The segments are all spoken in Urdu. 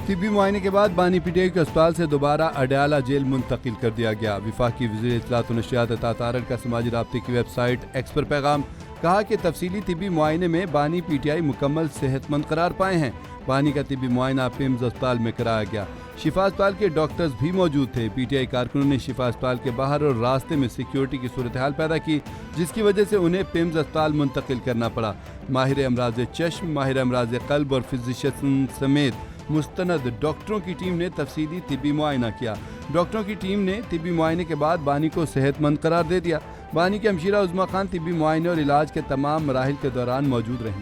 طبی معائنے کے بعد بانی پی ٹی آئی کو اسپتال سے دوبارہ اڈیالہ جیل منتقل کر دیا گیا۔ وفاقی وزیر اطلاعات و نشریات عطا تارڑ کا سماجی رابطے کی ویب سائٹ ایکس پر پیغام، کہا کہ تفصیلی طبی معائنے میں بانی پی ٹی آئی مکمل صحت مند قرار پائے ہیں۔ بانی کا طبی معائنہ پیمز اسپتال میں کرایا گیا۔ شفا اسپتال کے ڈاکٹرز بھی موجود تھے۔ پی ٹی آئی کارکنوں نے شفا اسپتال کے باہر اور راستے میں سیکیورٹی کی صورتحال پیدا کی، جس کی وجہ سے انہیں پیمز اسپتال منتقل کرنا پڑا۔ ماہر امراض چشم، ماہر امراض قلب اور فزیشین سمیت مستند ڈاکٹروں کی ٹیم نے تفصیلی طبی معائنہ کیا۔ ڈاکٹروں کی ٹیم نے طبی معائنے کے بعد بانی کو صحت مند قرار دے دیا۔ بانی کی ہمشیرہ عظمیٰ خان طبی معائنے اور علاج کے تمام مراحل کے دوران موجود رہیں۔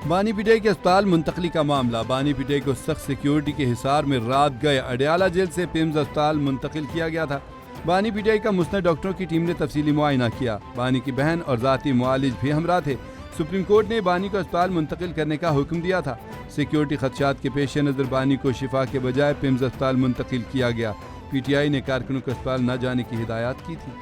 بانی پی ٹی آئی کے اسپتال منتقلی کا معاملہ۔ بانی پی ٹی آئی کو سخت سیکیورٹی کے حصار میں رات گئے اڈیالہ جیل سے پیمز اسپتال منتقل کیا گیا تھا۔ بانی پی ٹی آئی کا مستند ڈاکٹروں کی ٹیم نے تفصیلی معائنہ کیا۔ بانی کی بہن اور ذاتی معالج بھی ہمراہ تھے۔ سپریم کورٹ نے بانی کو اسپتال منتقل کرنے کا حکم دیا تھا۔ سیکیورٹی خدشات کے پیش نظر بانی کو شفا کے بجائے پیمز اسپتال منتقل کیا گیا۔ پی ٹی آئی نے کارکنوں کو اسپتال نہ جانے کی ہدایات کی تھی۔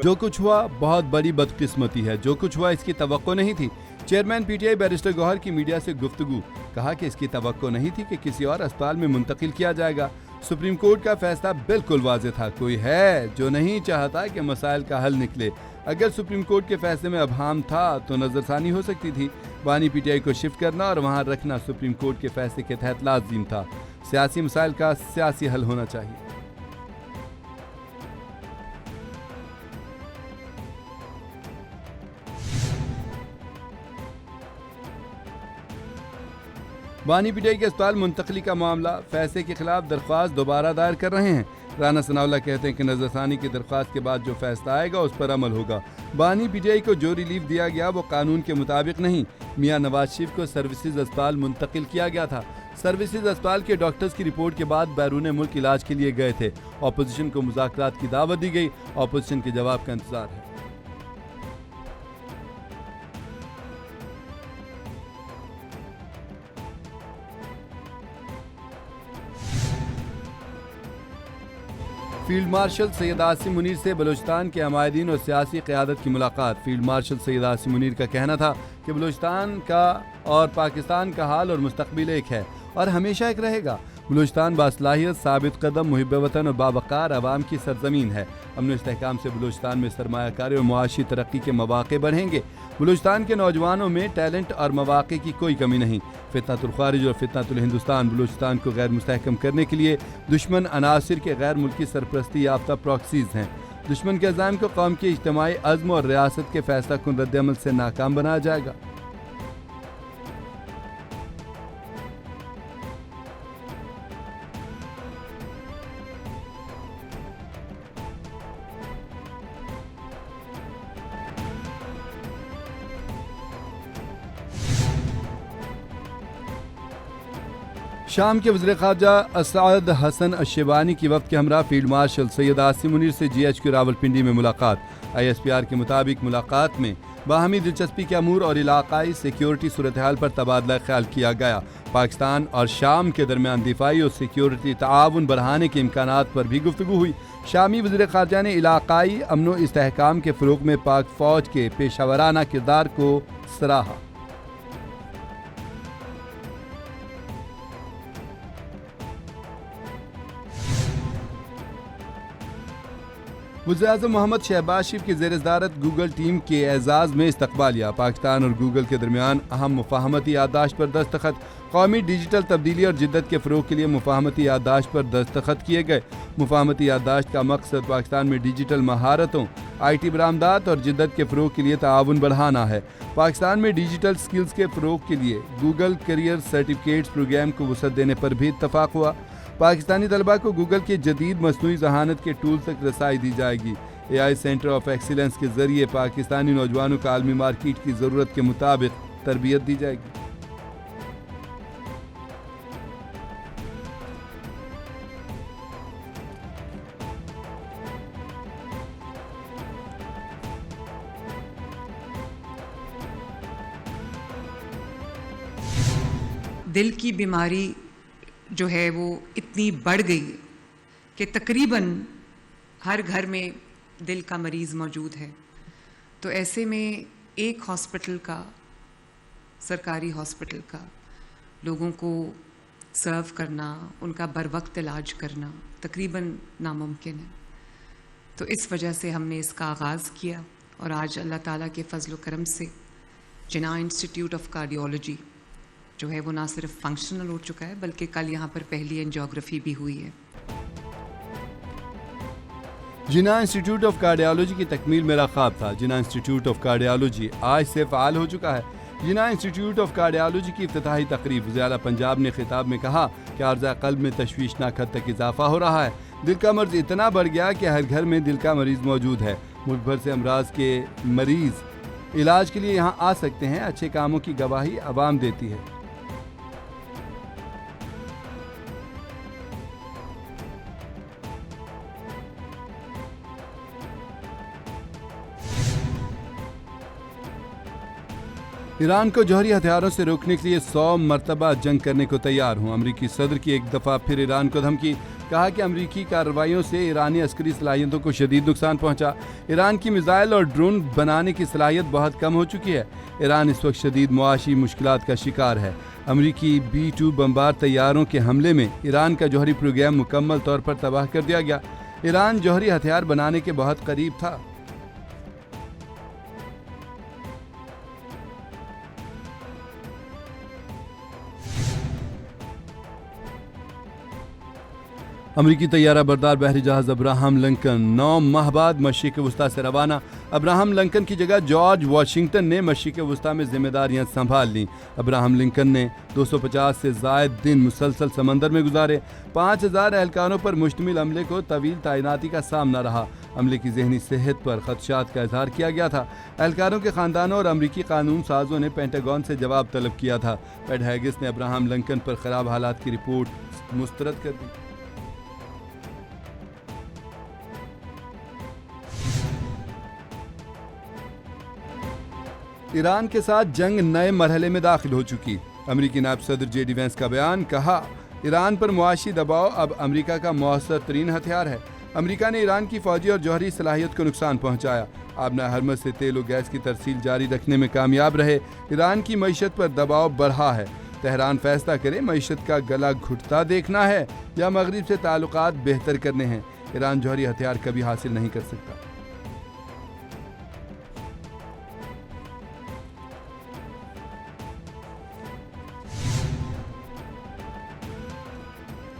جو کچھ ہوا بہت بڑی بدقسمتی ہے۔ جو کچھ ہوا اس کی توقع نہیں تھی۔ Chairman P T I barrister Gohar کی میڈیا سے گفتگو، کہا کہ اس کی توقع نہیں تھی کہ کسی اور اسپتال میں منتقل کیا جائے گا۔ سپریم کورٹ کا فیصلہ بالکل واضح تھا۔ کوئی ہے جو نہیں چاہتا کہ مسائل کا حل نکلے۔ اگر سپریم کورٹ کے فیصلے میں ابہام تھا تو نظر ثانی ہو سکتی تھی۔ بانی پی ٹی آئی کو شفٹ کرنا اور وہاں رکھنا سپریم کورٹ کے فیصلے کے تحت لازم تھا۔ سیاسی مسائل کا سیاسی حل ہونا چاہیے۔ بانی پی ٹی آئی کے اسپتال منتقلی کا معاملہ، فیصلے کے خلاف درخواست دوبارہ دائر کر رہے ہیں۔ رانا ثناء اللہ کہتے ہیں کہ نظر ثانی کی درخواست کے بعد جو فیصلہ آئے گا اس پر عمل ہوگا۔ بانی پی ٹی آئی کو جو ریلیف دیا گیا وہ قانون کے مطابق نہیں۔ میاں نواز شریف کو سروسز اسپتال منتقل کیا گیا تھا۔ سروسز اسپتال کے ڈاکٹرز کی رپورٹ کے بعد بیرون ملک علاج کے لیے گئے تھے۔ اپوزیشن کو مذاکرات کی دعوت دی گئی۔ اپوزیشن کے جواب کا انتظار ہے۔ فیلڈ مارشل سید عاصم منیر سے بلوچستان کے عمائدین اور سیاسی قیادت کی ملاقات۔ فیلڈ مارشل سید عاصم منیر کا کہنا تھا کہ بلوچستان کا اور پاکستان کا حال اور مستقبل ایک ہے اور ہمیشہ ایک رہے گا۔ بلوچستان باصلاحیت، ثابت قدم، محب وطن اور باوقار عوام کی سرزمین ہے۔ امن و استحکام سے بلوچستان میں سرمایہ کاری اور معاشی ترقی کے مواقع بڑھیں گے۔ بلوچستان کے نوجوانوں میں ٹیلنٹ اور مواقع کی کوئی کمی نہیں۔ فتنۃ الخارج اور فتنۃ الہندوستان بلوچستان کو غیر مستحکم کرنے کے لیے دشمن عناصر کے غیر ملکی سرپرستی یافتہ پراکسیز ہیں۔ دشمن کے عزائم کو قوم کے اجتماعی عزم اور ریاست کے فیصلہ کن رد عمل سے ناکام بنایا جائے گا۔ شام کے وزیر خارجہ اسعد حسن الشیبانی کی وفد کے ہمراہ فیلڈ مارشل سید عاصم منیر سے جی ایچ کیو راولپنڈی میں ملاقات۔ آئی ایس پی آر کے مطابق ملاقات میں باہمی دلچسپی کے امور اور علاقائی سیکیورٹی صورتحال پر تبادلہ خیال کیا گیا۔ پاکستان اور شام کے درمیان دفاعی اور سیکیورٹی تعاون بڑھانے کے امکانات پر بھی گفتگو ہوئی۔ شامی وزیر خارجہ نے علاقائی امن و استحکام کے فروغ میں پاک فوج کے پیشہ ورانہ کردار کو سراہا۔ وزیراعظم محمد شہباز شریف کی زیر صدارت گوگل ٹیم کے اعزاز میں استقبالیہ۔ پاکستان اور گوگل کے درمیان اہم مفاہمتی یادداشت پر دستخط۔ قومی ڈیجیٹل تبدیلی اور جدت کے فروغ کے لیے مفاہمتی یادداشت پر دستخط کیے گئے۔ مفاہمتی یادداشت کا مقصد پاکستان میں ڈیجیٹل مہارتوں، آئی ٹی برآمدات اور جدت کے فروغ کے لیے تعاون بڑھانا ہے۔ پاکستان میں ڈیجیٹل سکلز کے فروغ کے لیے گوگل کیریئر سرٹیفکیٹس پروگرام کو وسعت دینے پر بھی اتفاق ہوا۔ پاکستانی طلباء کو گوگل کے جدید مصنوعی ذہانت کے ٹول تک رسائی دی جائے گی۔ اے آئی سینٹر آف ایکسیلنس کے ذریعے پاکستانی نوجوانوں کو عالمی مارکیٹ کی ضرورت کے مطابق تربیت دی جائے گی۔ دل کی بیماری جو ہے وہ اتنی بڑھ گئی کہ تقریباً ہر گھر میں دل کا مریض موجود ہے. تو ایسے میں ایک ہاسپٹل کا، سرکاری ہاسپٹل کا، لوگوں کو سرو کرنا، ان کا بر وقت علاج کرنا تقریباً ناممکن ہے. تو اس وجہ سے ہم نے اس کا آغاز کیا، اور آج اللہ تعالیٰ کے فضل و کرم سے جناح انسٹیٹیوٹ آف کارڈیالوجی جو ہے وہ نہ صرف فنکشنل ہو چکا ہے بلکہ کل یہاں پر پہلی اینجیوگرافی بھی ہوئی ہے. جناح انسٹیٹیوٹ آف کارڈیالوجی کی تکمیل میرا خواب تھا. جناح انسٹیٹیوٹ آف کارڈیالوجی آج سے فعال ہو چکا ہے. جناح انسٹیٹیوٹ آف کارڈیالوجی کی افتتاحی تقریب وزیر اعلیٰ پنجاب نے خطاب میں کہا کہ عارضہ قلب میں تشویشناک حد تک اضافہ ہو رہا ہے. دل کا مرض اتنا بڑھ گیا کہ ہر گھر میں دل کا مریض موجود ہے. ملک بھر سے امراض کے مریض علاج کے لیے یہاں آ سکتے ہیں. اچھے کاموں کی گواہی عوام دیتی ہے. ایران کو جوہری ہتھیاروں سے روکنے کے لیے 100 مرتبہ جنگ کرنے کو تیار ہوں. امریکی صدر کی ایک دفعہ پھر ایران کو دھمکی. کہا کہ امریکی کارروائیوں سے ایرانی عسکری صلاحیتوں کو شدید نقصان پہنچا. ایران کی میزائل اور ڈرون بنانے کی صلاحیت بہت کم ہو چکی ہے. ایران اس وقت شدید معاشی مشکلات کا شکار ہے. امریکی B-2 بمبار طیاروں کے حملے میں ایران کا جوہری پروگرام مکمل طور پر تباہ کر دیا گیا. ایران جوہری ہتھیار بنانے کے بہت قریب تھا. امریکی طیارہ بردار بحری جہاز ابراہم لنکن 9 ماہ بعد مشرق وسطیٰ سے روانہ. ابراہم لنکن کی جگہ جارج واشنگٹن نے مشرق وسطیٰ میں ذمہ داریاں سنبھال لیں. ابراہم لنکن نے 250 سے زائد دن مسلسل سمندر میں گزارے. 5000 اہلکاروں پر مشتمل عملے کو طویل تعیناتی کا سامنا رہا. عملے کی ذہنی صحت پر خدشات کا اظہار کیا گیا تھا. اہلکاروں کے خاندانوں اور امریکی قانون سازوں نے پینٹاگون سے جواب طلب کیا تھا. پیڈ ہیگس نے ابراہم لنکن پر خراب حالات کی رپورٹ مسترد کر دی. ایران کے ساتھ جنگ نئے مرحلے میں داخل ہو چکی. امریکی نائب صدر جے ڈی وینس کا بیان. کہا ایران پر معاشی دباؤ اب امریکہ کا مؤثر ترین ہتھیار ہے. امریکہ نے ایران کی فوجی اور جوہری صلاحیت کو نقصان پہنچایا. آبنہ ہرمز سے تیل و گیس کی ترسیل جاری رکھنے میں کامیاب رہے. ایران کی معیشت پر دباؤ بڑھا ہے. تہران فیصلہ کرے معیشت کا گلا گھٹتا دیکھنا ہے یا مغرب سے تعلقات بہتر کرنے ہیں. ایران جوہری ہتھیار کبھی حاصل نہیں کر سکتا.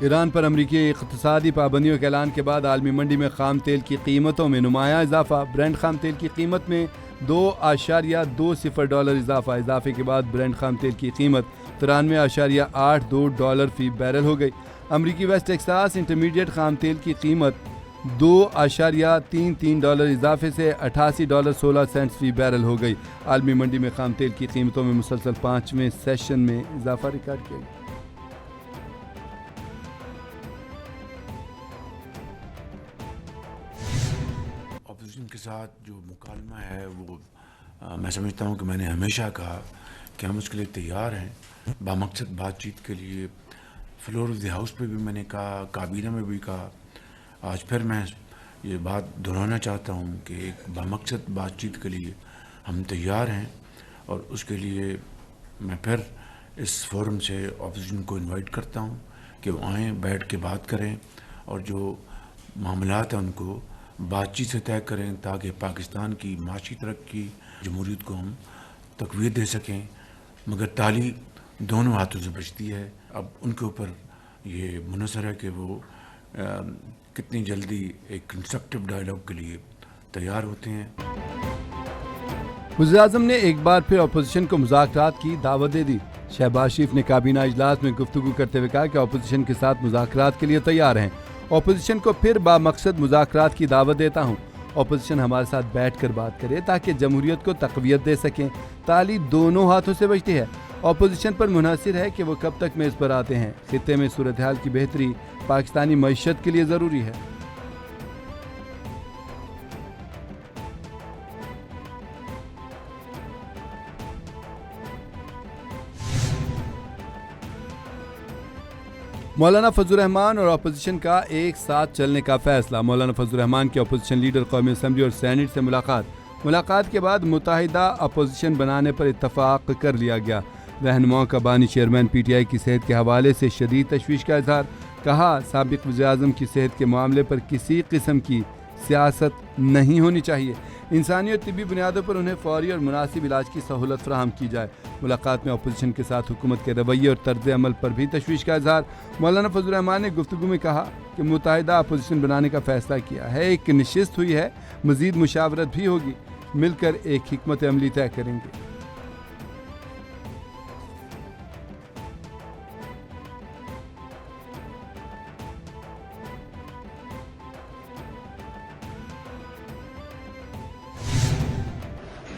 ایران پر امریکی اقتصادی پابندیوں کے اعلان کے بعد عالمی منڈی میں خام تیل کی قیمتوں میں نمایاں اضافہ. برنٹ خام تیل کی قیمت میں $2.20 اضافہ. اضافے کے بعد برنٹ خام تیل کی قیمت $93.82 فی بیرل ہو گئی. امریکی ویسٹ ٹیکساس انٹرمیڈیٹ خام تیل کی قیمت $2.33 اضافے سے $88.16 فی بیرل ہو گئی. عالمی منڈی میں خام تیل کی قیمتوں میں مسلسل 5ویں سیشن میں اضافہ ریکارڈ کیا گیا. کے ساتھ جو مکالمہ ہے وہ میں سمجھتا ہوں کہ میں نے ہمیشہ کہا کہ ہم اس کے لیے تیار ہیں بامقصد بات چیت کے لیے. فلور آف دی ہاؤس پہ بھی میں نے کہا, کابینہ میں بھی کہا. آج پھر میں یہ بات دہرانا چاہتا ہوں کہ ایک بامقصد بات چیت کے لیے ہم تیار ہیں, اور اس کے لیے میں پھر اس فورم سے اپوزیشن کو انوائٹ کرتا ہوں کہ وہ آئیں, بیٹھ کے بات کریں اور جو معاملات ہیں ان کو بات چیت سے طے کریں تاکہ پاکستان کی معاشی ترقی, جمہوریت کو ہم تقویت دے سکیں. مگر تالی دونوں ہاتھوں سے بجتی ہے. اب ان کے اوپر یہ منحصر ہے کہ وہ کتنی جلدی ایک کنسٹرکٹیو ڈائیلاگ کے لیے تیار ہوتے ہیں. وزیراعظم نے ایک بار پھر اپوزیشن کو مذاکرات کی دعوت دے دی. شہباز شریف نے کابینہ اجلاس میں گفتگو کرتے ہوئے کہا کہ اپوزیشن کے ساتھ مذاکرات کے لیے تیار ہیں. اپوزیشن کو پھر بامقصد مذاکرات کی دعوت دیتا ہوں. اپوزیشن ہمارے ساتھ بیٹھ کر بات کرے تاکہ جمہوریت کو تقویت دے سکیں. تالی دونوں ہاتھوں سے بجتی ہے. اپوزیشن پر منحصر ہے کہ وہ کب تک میز پر آتے ہیں. خطے میں صورتحال کی بہتری پاکستانی معیشت کے لیے ضروری ہے. مولانا فضل الرحمان اور اپوزیشن کا ایک ساتھ چلنے کا فیصلہ. مولانا فضل الرحمان کی اپوزیشن لیڈر قومی اسمبلی اور سینیٹ سے ملاقات کے بعد متحدہ اپوزیشن بنانے پر اتفاق کر لیا گیا. رہنماؤں کا بانی چیئرمین پی ٹی آئی کی صحت کے حوالے سے شدید تشویش کا اظہار. کہا سابق وزیر اعظم کی صحت کے معاملے پر کسی قسم کی سیاست نہیں ہونی چاہیے. انسانی اور طبی بنیادوں پر انہیں فوری اور مناسب علاج کی سہولت فراہم کی جائے. ملاقات میں اپوزیشن کے ساتھ حکومت کے رویے اور طرز عمل پر بھی تشویش کا اظہار. مولانا فضل الرحمان نے گفتگو میں کہا کہ متحدہ اپوزیشن بنانے کا فیصلہ کیا ہے. ایک نشست ہوئی ہے, مزید مشاورت بھی ہوگی, مل کر ایک حکمت عملی طے کریں گے.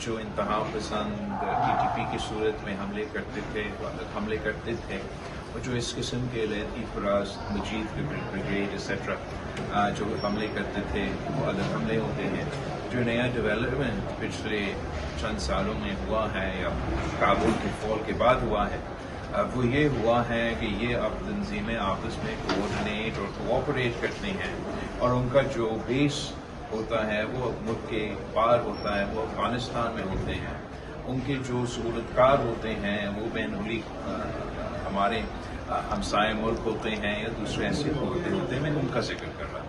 جو انتہا پسند ٹی ٹی پی کی صورت میں حملے کرتے تھے اور جو اس قسم کے علیحدگی فراز مجید بریگیڈ ایسیٹرا جو حملے کرتے تھے وہ الگ حملے ہوتے ہیں. جو نیا ڈیولپمنٹ پچھلے چند سالوں میں ہوا ہے یا کابل کے فال کے بعد ہوا ہے وہ یہ ہوا ہے کہ یہ اب تنظیمیں آپس میں کوآرڈینیٹ اور کوآپریٹ کرتی ہیں اور ان کا جو بیس ہوتا ہے وہ ملک کے پار ہوتا ہے, وہ افغانستان میں ہوتے ہیں. ان کے جو سہولتکار ہوتے ہیں وہ بین ہمارے ہمسائے ملک ہوتے ہیں یا دوسرے ایسے ہوتے ہیں. میں ان کا ذکر کر رہا ہوں.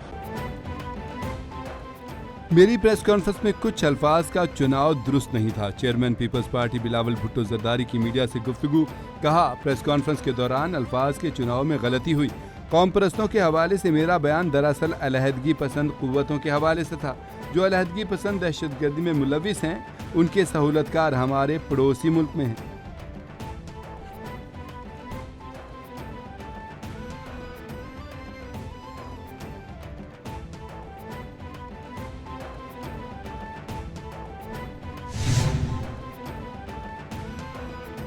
میری پریس کانفرنس میں کچھ الفاظ کا چناؤ درست نہیں تھا. چیئرمین پیپلز پارٹی بلاول بھٹو زرداری کی میڈیا سے گفتگو. کہا پریس کانفرنس کے دوران الفاظ کے چناؤ میں غلطی ہوئی. قوم پرستوں کے حوالے سے میرا بیان دراصل علیحدگی پسند قوتوں کے حوالے سے تھا. جو علیحدگی پسند دہشت گردی میں ملوث ہیں ان کے سہولتکار ہمارے پڑوسی ملک میں ہیں.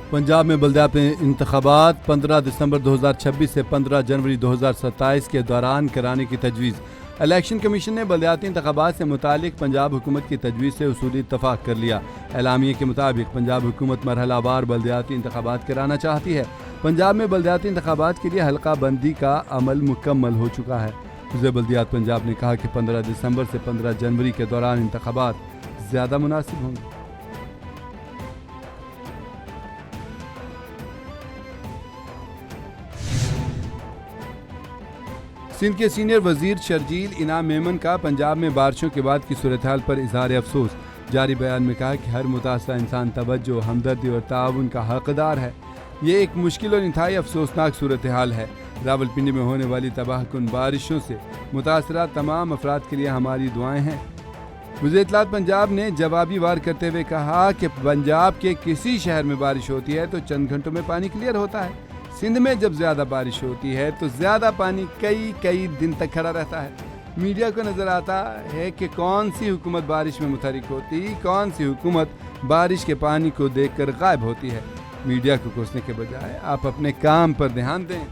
پنجاب میں بلدیاتی انتخابات 15 دسمبر 2026 سے 15 جنوری 2027 کے دوران کرانے کی تجویز. الیکشن کمیشن نے بلدیاتی انتخابات سے متعلق پنجاب حکومت کی تجویز سے اصولی اتفاق کر لیا. اعلامیے کے مطابق پنجاب حکومت مرحلہ وار بلدیاتی انتخابات کرانا چاہتی ہے. پنجاب میں بلدیاتی انتخابات کے لیے حلقہ بندی کا عمل مکمل ہو چکا ہے. وزیر بلدیات پنجاب نے کہا کہ 15 دسمبر سے 15 جنوری کے دوران انتخابات زیادہ مناسب ہوں گے. سندھ کے سینئر وزیر شرجیل انعام میمن کا پنجاب میں بارشوں کے بعد کی صورتحال پر اظہار افسوس. جاری بیان میں کہا کہ ہر متاثرہ انسان توجہ, ہمدردی اور تعاون کا حقدار ہے. یہ ایک مشکل اور انتہائی افسوسناک صورتحال ہے. راولپنڈی میں ہونے والی تباہ کن بارشوں سے متاثرہ تمام افراد کے لیے ہماری دعائیں ہیں. وزیر اطلاعات پنجاب نے جوابی وار کرتے ہوئے کہا کہ پنجاب کے کسی شہر میں بارش ہوتی ہے تو چند گھنٹوں میں پانی کلیئر ہوتا ہے. سندھ میں جب زیادہ بارش ہوتی ہے تو زیادہ پانی کئی دن تک کھڑا رہتا ہے. میڈیا کو نظر آتا ہے کہ کون سی حکومت بارش میں متحرک ہوتی, کون سی حکومت بارش کے پانی کو دیکھ کر غائب ہوتی ہے. میڈیا کو کوسنے کے بجائے آپ اپنے کام پر دھیان دیں.